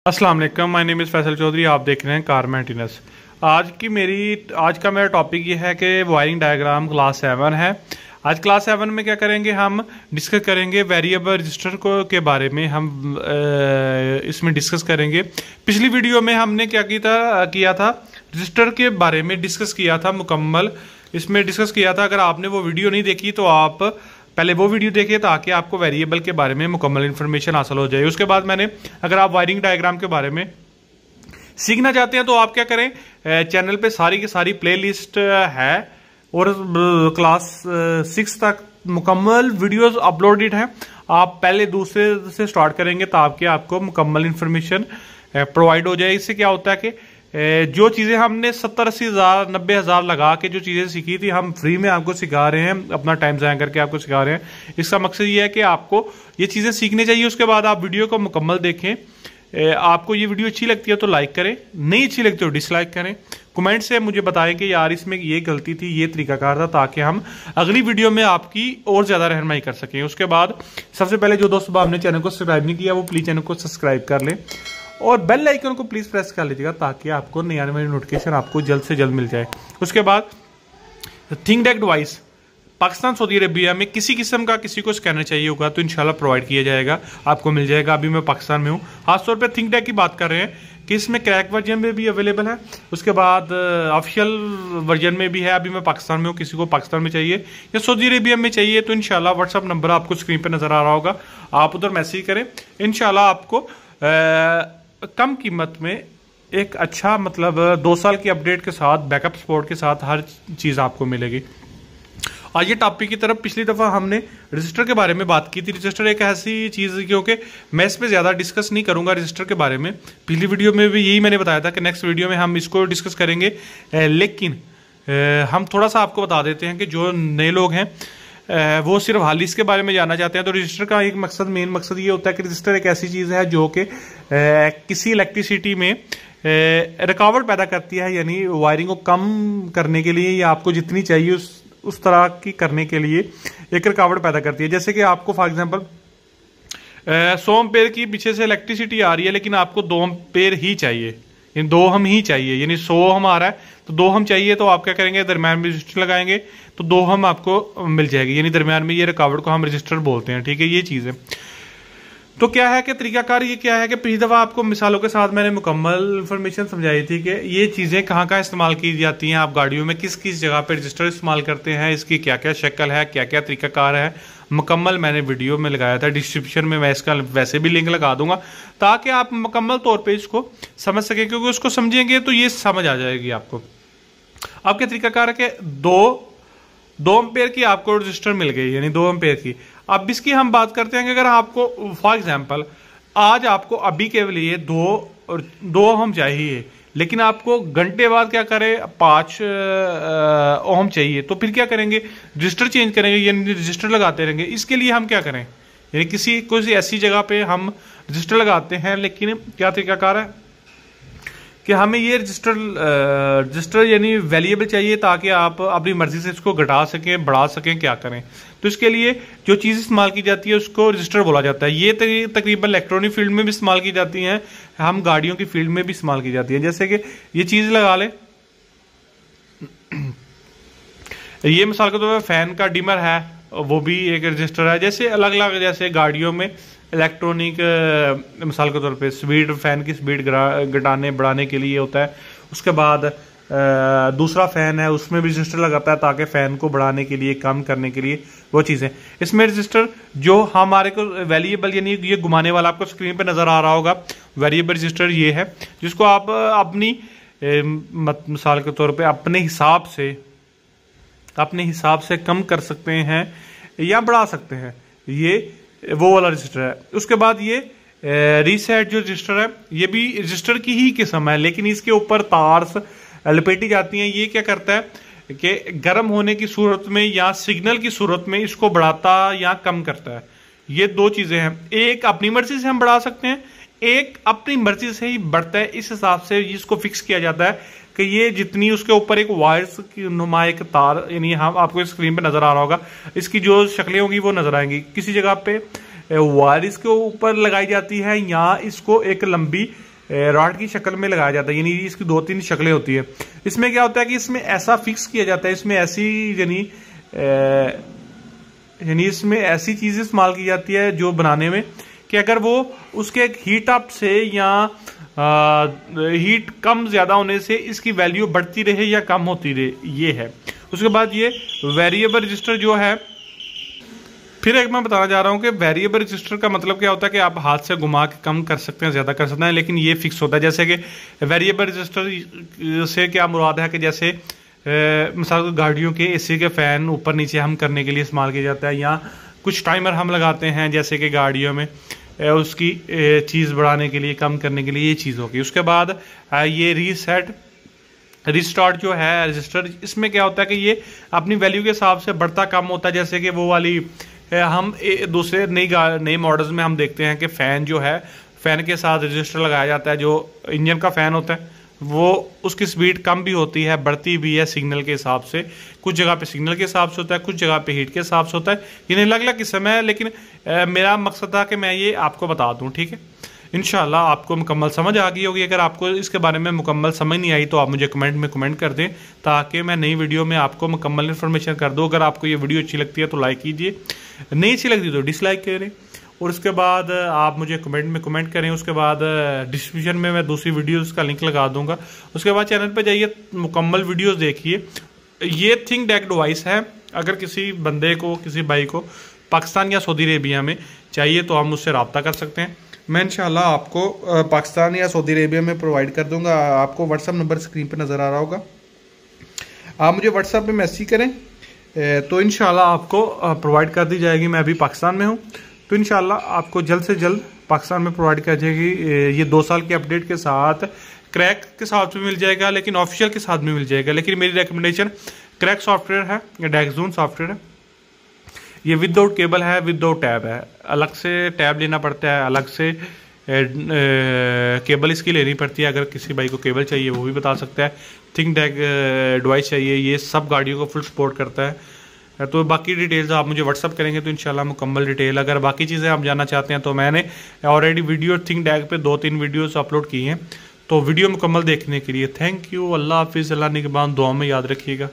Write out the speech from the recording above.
अस्सलाम वालेकुम, my name is Faisal Chaudhary. आप देख रहे हैं कार मेंटेनेंस। आज का मेरा टॉपिक ये है कि वायरिंग डायग्राम क्लास 7 है। आज क्लास 7 में क्या करेंगे, हम डिस्कस करेंगे वेरिएबल रजिस्टर को के बारे में। हम इसमें डिस्कस करेंगे। पिछली वीडियो में हमने क्या किया था रजिस्टर के बारे में डिस्कस किया था मुकम्मल। इसमें डिस्कस किया था। अगर आपने वो वीडियो नहीं देखी तो आप पहले वो वीडियो देखिए ताकि आपको वेरिएबल के बारे में मुकम्मल इन्फॉर्मेशन हासिल हो जाए। उसके बाद मैंने, अगर आप वायरिंग डायग्राम के बारे में सीखना चाहते हैं तो आप क्या करें, चैनल पे सारी की सारी प्लेलिस्ट है और क्लास 6 तक मुकम्मल वीडियोस अपलोडेड हैं। आप पहले दूसरे से स्टार्ट करेंगे ताकि आपको मुकम्मल इन्फॉर्मेशन प्रोवाइड हो जाए। इससे क्या होता है कि जो चीज़ें हमने 70-80 हज़ार 90 हज़ार लगा के जो चीज़ें सीखी थी, हम फ्री में आपको सिखा रहे हैं, अपना टाइम ज़ाया करके आपको सिखा रहे हैं। इसका मकसद ये है कि आपको ये चीज़ें सीखनी चाहिए। उसके बाद आप वीडियो को मुकम्मल देखें। आपको ये वीडियो अच्छी लगती है तो लाइक करें, नहीं अच्छी लगती तो डिसलाइक करें। कमेंट से मुझे बताएं कि यार इसमें ये गलती थी, ये तरीकाकार था, ताकि हम अगली वीडियो में आपकी और ज़्यादा रहनुमाई कर सकें। उसके बाद सबसे पहले जो दोस्त आपने चैनल को सब्सक्राइब नहीं किया वो प्लीज़ चैनल को सब्सक्राइब कर लें और बेल आइकन को प्लीज़ प्रेस कर लीजिएगा ताकि आपको नई आने वाली नोटिफिकेशन आपको जल्द से जल्द मिल जाए। उसके बाद थिंकडेक डिवाइस, पाकिस्तान सऊदी अरबिया में किसी किस्म का किसी को स्कैनर चाहिए होगा तो इंशाल्लाह प्रोवाइड किया जाएगा, आपको मिल जाएगा। अभी मैं पाकिस्तान में हूँ। खासतौर पे थिंकडेक की बात कर रहे हैं कि इसमें क्रैक वर्जन में भी अवेलेबल है। उसके बाद ऑफिशियल वर्जन में भी है। अभी मैं पाकिस्तान में हूँ, किसी को पाकिस्तान में चाहिए या सऊदी अरबिया में चाहिए तो इंशाल्लाह व्हाट्सअप नंबर आपको स्क्रीन पर नजर आ रहा होगा, आप उधर मैसेज करें। इंशाल्लाह आपको कम कीमत में एक अच्छा, मतलब 2 साल की अपडेट के साथ, बैकअप सपोर्ट के साथ हर चीज़ आपको मिलेगी। आइए टॉपिक की तरफ। पिछली दफ़ा हमने रजिस्टर के बारे में बात की थी। रजिस्टर एक ऐसी चीज़, क्योंकि मैं इस पर ज़्यादा डिस्कस नहीं करूंगा रजिस्टर के बारे में। पिछली वीडियो में भी यही मैंने बताया था कि नेक्स्ट वीडियो में हम इसको डिस्कस करेंगे। लेकिन हम थोड़ा सा आपको बता देते हैं कि जो नए लोग हैं वो सिर्फ हाल इसके बारे में जानना चाहते हैं। तो रजिस्टर का एक मकसद, मेन मकसद ये होता है कि रजिस्टर एक ऐसी चीज़ है जो कि किसी इलेक्ट्रिसिटी में रुकावट पैदा करती है, यानी वायरिंग को कम करने के लिए या आपको जितनी चाहिए उस तरह की करने के लिए एक रुकावट पैदा करती है। जैसे कि आपको फॉर एग्जांपल 100 एम्पेयर की पीछे से इलेक्ट्रिसिटी आ रही है, लेकिन आपको 2 एम्पेयर ही चाहिए, यानी 2 हम ही चाहिए, यानी 100 हम आ रहा है तो 2 हम चाहिए। तो आप क्या करेंगे, दरम्यान में रजिस्टर लगाएंगे तो 2 हम आपको मिल जाएगी, यानी दरम्यान में ये रुकावट को हम रजिस्टर बोलते हैं। ठीक है, ये चीज़ है। तो क्या है कि तरीकाकार ये क्या है कि पिछली दफ़ा आपको मिसालों के साथ मैंने मुकम्मल इन्फॉर्मेशन समझाई थी कि ये चीज़ें कहाँ कहाँ इस्तेमाल की जाती हैं। आप गाड़ियों में किस किस जगह पे रजिस्टर इस्तेमाल करते हैं, इसकी क्या क्या शक्ल है, क्या क्या तरीकाकार है, मुकम्मल मैंने वीडियो में लगाया था। डिस्क्रिप्शन में मैं इसका वैसे भी लिंक लगा दूंगा ताकि आप मुकम्मल तौर पर इसको समझ सकें, क्योंकि उसको समझेंगे तो ये समझ आ जाएगी आपको। आपके तरीकाकार है कि 2 एम्पेयर की आपको रजिस्टर मिल गई, यानी 2 एम्पेयर की। अब इसकी हम बात करते हैं कि अगर आपको फॉर एग्जांपल आज आपको अभी के लिए 2 ओम चाहिए, लेकिन आपको घंटे बाद क्या करें 5 ओम चाहिए, तो फिर क्या करेंगे, रजिस्टर चेंज करेंगे, यानी रजिस्टर लगाते रहेंगे। इसके लिए हम क्या करें, यानी किसी ऐसी जगह पे हम रजिस्टर लगाते हैं, लेकिन क्या तरीकाकार है कि हमें ये रजिस्टर यानी वैल्यूएबल चाहिए ताकि आप अपनी मर्जी से इसको घटा सकें, बढ़ा सकें, क्या करें। तो इसके लिए जो चीज़ इस्तेमाल की जाती है उसको रजिस्टर बोला जाता है। ये तकरीबन इलेक्ट्रॉनिक फील्ड में भी इस्तेमाल की जाती हैं, हम गाड़ियों की फील्ड में भी इस्तेमाल की जाती है। जैसे कि ये चीज़ लगा लें, ये मिसाल के तौर पर फैन का डिमर है, वो भी एक रजिस्टर है। जैसे अलग अलग, जैसे गाड़ियों में इलेक्ट्रॉनिक मिसाल के तौर पे स्पीड, फैन की स्पीड घटाने बढ़ाने के लिए होता है। उसके बाद दूसरा फैन है, उसमें भी रजिस्टर लगाता है ताकि फैन को बढ़ाने के लिए, कम करने के लिए, वो चीज़ें। इसमें रजिस्टर जो हमारे को वेरिएबल, यानी ये घुमाने वाला आपको स्क्रीन पे नजर आ रहा होगा, वेरिएबल रजिस्टर ये है, जिसको आप अपनी मिसाल के तौर पे अपने हिसाब से कम कर सकते हैं या बढ़ा सकते हैं। ये वो वाला रजिस्टर है। उसके बाद ये रीसेट जो रजिस्टर है, ये भी रजिस्टर की ही किस्म है, लेकिन इसके ऊपर तार लपेटी जाती हैं। ये क्या करता है कि गर्म होने की सूरत में या सिग्नल की सूरत में इसको बढ़ाता या कम करता है। ये 2 चीजें हैं। एक अपनी मर्जी से हम बढ़ा सकते हैं, एक अपनी मर्जी से ही बढ़ता है। इस हिसाब से इसको फिक्स किया जाता है कि ये जितनी उसके ऊपर एक वायर्स की नुमा एक तार, यानी हम आपको स्क्रीन पे नजर आ रहा होगा, इसकी जो शक्लें होंगी वो नजर आएंगी। किसी जगह पे वायर इसके ऊपर लगाई जाती है या इसको एक लंबी रॉड की शक्ल में लगाया जाता है, यानी इसकी 2-3 शक्लें होती है। इसमें क्या होता है कि इसमें ऐसा फिक्स किया जाता है, इसमें ऐसी यानी इसमें ऐसी चीज़ इस्तेमाल की जाती है जो बनाने में कि अगर वो उसके हीट अप से या हीट कम ज़्यादा होने से इसकी वैल्यू बढ़ती रहे या कम होती रहे, ये है। उसके बाद ये वेरिएबल रजिस्टर जो है, फिर एक मैं बताना चाह रहा हूँ कि वेरिएबल रजिस्टर का मतलब क्या होता है कि आप हाथ से घुमा के कम कर सकते हैं, ज़्यादा कर सकते हैं, लेकिन ये फिक्स होता है। जैसे कि वेरिएबल रजिस्टर से क्या मुराद है कि जैसे मिसाल गाड़ियों के एसी के फ़ैन ऊपर नीचे हम करने के लिए इस्तेमाल किया जाता है, या कुछ टाइमर हम लगाते हैं जैसे कि गाड़ियों में उसकी चीज़ बढ़ाने के लिए, कम करने के लिए, ये चीज़ होगी। उसके बाद ये रीसेट रिस्टार्ट जो है रजिस्टर, इसमें क्या होता है कि ये अपनी वैल्यू के हिसाब से बढ़ता कम होता है। जैसे कि वो वाली हम दूसरे नई मॉडल्स में हम देखते हैं कि फ़ैन जो है, फ़ैन के साथ रजिस्टर लगाया जाता है। जो इंजन का फ़ैन होता है वो उसकी स्पीड कम भी होती है, बढ़ती भी है सिग्नल के हिसाब से। कुछ जगह पे सिग्नल के हिसाब से होता है, कुछ जगह पे हीट के हिसाब से होता है, यानी अलग अलग किस्म है। लेकिन मेरा मकसद था कि मैं ये आपको बता दूं, ठीक है। इंशाल्लाह आपको मुकम्मल समझ आ गई होगी। अगर आपको इसके बारे में मुकम्मल समझ नहीं आई तो आप मुझे कमेंट में कमेंट कर दें, ताकि मैं नई वीडियो में आपको मुकम्मल इन्फॉर्मेशन कर दूँ। अगर आपको ये वीडियो अच्छी लगती है तो लाइक कीजिए, नहीं अच्छी लगती तो डिसलाइक करें, और उसके बाद आप मुझे कमेंट में कमेंट करें। उसके बाद डिस्क्रिप्शन में मैं दूसरी वीडियोस का लिंक लगा दूंगा। उसके बाद चैनल पे जाइए, मुकम्मल वीडियोस देखिए। ये थिंकडेक डिवाइस है। अगर किसी बंदे को, किसी भाई को पाकिस्तान या सऊदी अरेबिया में चाहिए तो आप मुझसे रब्ता कर सकते हैं। मैं इंशाल्लाह आपको पाकिस्तान या सऊदी अरेबिया में प्रोवाइड कर दूंगा। आपको व्हाट्सअप नंबर स्क्रीन पर नज़र आ रहा होगा, आप मुझे व्हाट्सअप पे मैसेज करें तो इंशाल्लाह आपको प्रोवाइड कर दी जाएगी। मैं अभी पाकिस्तान में हूँ तो इंशाल्लाह आपको जल्द से जल्द पाकिस्तान में प्रोवाइड कर जाएगी। ये 2 साल के अपडेट के साथ, क्रैक के साथ भी मिल जाएगा, लेकिन ऑफिशियल के साथ भी मिल जाएगा। लेकिन मेरी रिकमेंडेशन क्रैक सॉफ्टवेयर है, या डेक्सजोन सॉफ्टवेयर है। ये विदाउट केबल है, विदाउट टैब है। अलग से टैब लेना पड़ता है, अलग से केबल इसकी लेनी पड़ती है। अगर किसी भाई को केबल चाहिए वो भी बता सकता है। थिंकडेक डिवाइस चाहिए, ये सब गाड़ियों को फुल सपोर्ट करता है। तो बाकी डिटेल्स आप मुझे व्हाट्सअप करेंगे तो इंशाल्लाह मुकम्मल डिटेल। अगर बाकी चीज़ें आप जानना चाहते हैं तो मैंने ऑलरेडी वीडियो थिंकडेक पे 2-3 वीडियोस अपलोड की हैं। तो वीडियो मुकम्मल देखने के लिए थैंक यू। अल्लाह हाफिज़, अल्लाह निगहबान, दुआ में याद रखिएगा।